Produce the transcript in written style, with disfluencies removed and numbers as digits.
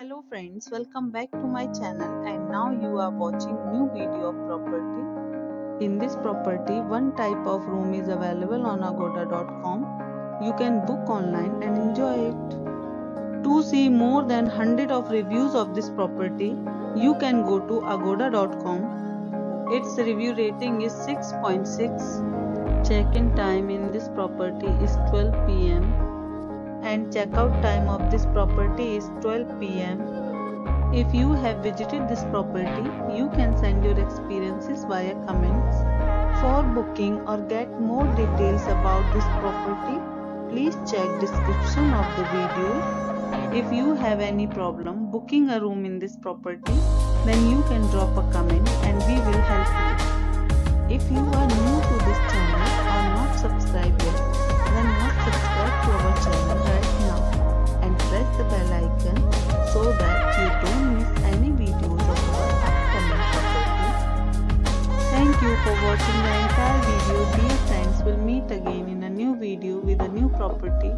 Hello friends, welcome back to my channel and now you are watching new video of property. In this property, one type of room is available on agoda.com. You can book online and enjoy it. To see more than 100 of reviews of this property, you can go to agoda.com. Its review rating is 6.6. Check-in time in this property is 12 p.m. and checkout time of this property is 12 p.m. If you have visited this property, you can send your experiences via comments. For booking or get more details about this property, please check description of the video. If you have any problem booking a room in this property, then you can drop a comment and we will help you. If you are new to this channel or not subscribed yet, then must subscribe to our channel right now and press the bell icon so that you don't miss any videos of our upcoming property. Thank you for watching the entire video. Dear friends, we'll meet again in a new video with a new property.